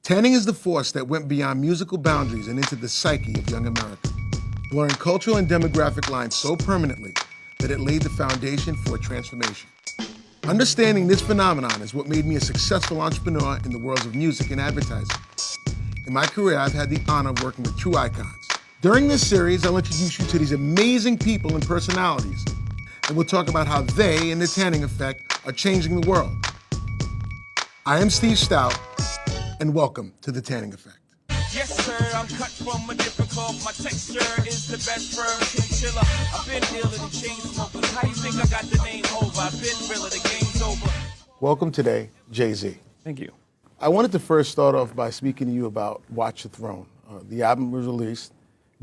Tanning is the force that went beyond musical boundaries and into the psyche of young America, blurring cultural and demographic lines so permanently that it laid the foundation for a transformation. Understanding this phenomenon is what made me a successful entrepreneur in the worlds of music and advertising. In my career, I've had the honor of working with true icons. During this series, I'll introduce you to these amazing people and personalities, and we'll talk about how they and the tanning effect are changing the world. I am Steve Stoute, and welcome to the Tanning Effect. Yes, sir, I'm cut from a different cloth. My texture is the best firm chinchilla. I've been dealing in chain smokers. How you think I got the name over? I've been realer, the game's over. Welcome today, Jay-Z. Thank you. I wanted to first start off by speaking to you about Watch the Throne. The album was released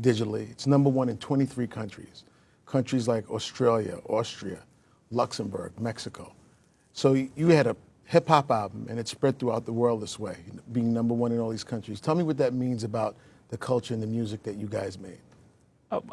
digitally. It's #1 in 23 countries. Countries like Australia, Austria, Luxembourg, Mexico. So you had a hip-hop album, and it spread throughout the world this way, being #1 in all these countries. Tell me what that means about the culture and the music that you guys made.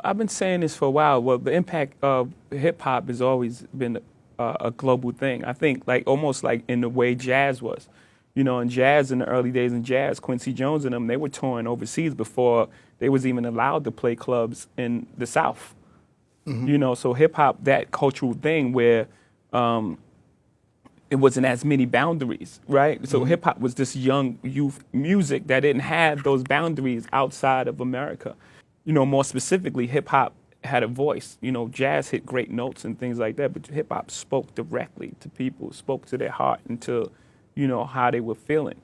I've been saying this for a while. Well, the impact of hip-hop has always been a global thing. I think almost like in the way jazz was. You know, in jazz, in the early days in jazz, Quincy Jones and them, they were touring overseas before they was even allowed to play clubs in the South. Mm-hmm. You know, so hip-hop, that cultural thing where it wasn't as many boundaries, right? So hip-hop was this young youth music that didn't have those boundaries outside of America. You know, more specifically, hip-hop had a voice. You know, jazz hit great notes and things like that, but hip-hop spoke directly to people, spoke to their heart and to, you know, how they were feeling.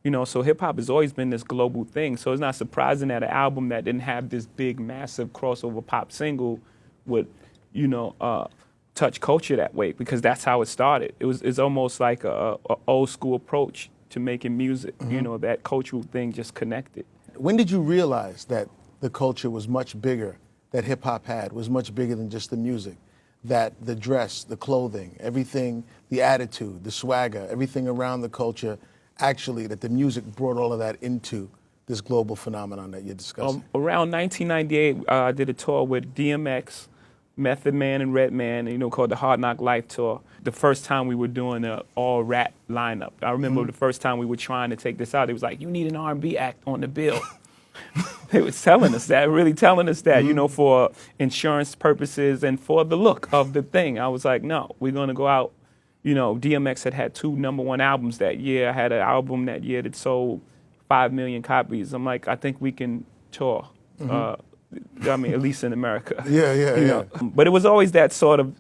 You know, so hip-hop has always been this global thing. So it's not surprising that an album that didn't have this big, massive crossover pop single would, you know, touch culture that way, because that's how it started. It's almost like a old school approach to making music. You know, that cultural thing just connected. When did you realize that the culture was much bigger, that hip hop was much bigger than just the music, that the dress, the clothing, everything, the attitude, the swagger, everything around the culture, actually that the music brought all of that into this global phenomenon that you're discussing? Around 1998, I did a tour with DMX, Method Man and Redman, you know, called the Hard Knock Life Tour. The first time we were doing an all-rap lineup. I remember the first time we were trying to take this out, it was like, you need an R&B act on the bill. They were telling us that, really telling us that, you know, for insurance purposes and for the look of the thing. I was like, no, we're going to go out. You know, DMX had 2 #1 albums that year. I had an album that year that sold 5 million copies. I'm like, I think we can tour. I mean, at least in America. Yeah. But it was always that sort of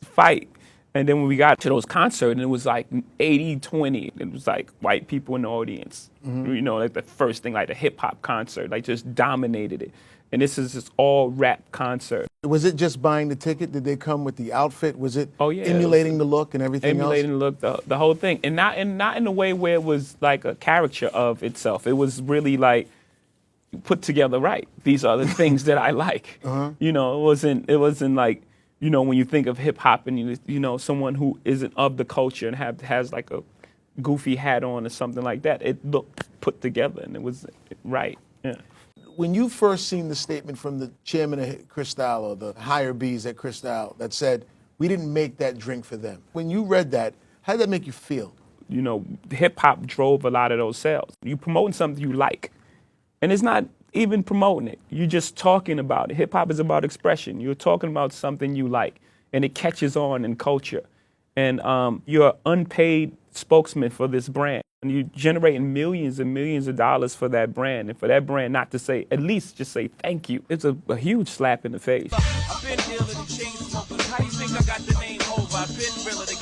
fight. And then when we got to those concerts, and it was like 80-20. It was like white people in the audience. You know, like the first thing, like the hip-hop concert, like just dominated it. And this is this all-rap concert. Was it just buying the ticket? Did they come with the outfit? Was it yeah, emulating the look and everything emulating else? the look, the whole thing. And not in a way where it was like a caricature of itself. It was really like, put together right. These are the things that I like. You know, it wasn't like, you know, when you think of hip hop and you know someone who isn't of the culture and has like a goofy hat on or something like that. It looked put together and it was right. Yeah. When you first seen the statement from the chairman of Cristal, or the higher B's at Cristal, that said, we didn't make that drink for them. When you read that, how did that make you feel? You know, hip hop drove a lot of those sales. You promoting something you like. And it's not even promoting it. You're just talking about it. Hip hop is about expression. You're talking about something you like, and it catches on in culture. And you're an unpaid spokesman for this brand. And you're generating millions and millions of dollars for that brand. And for that brand not to say, at least just say thank you. It's a huge slap in the face. I've been dealing in chain smokers. How you think I got the name over? I've been realer, the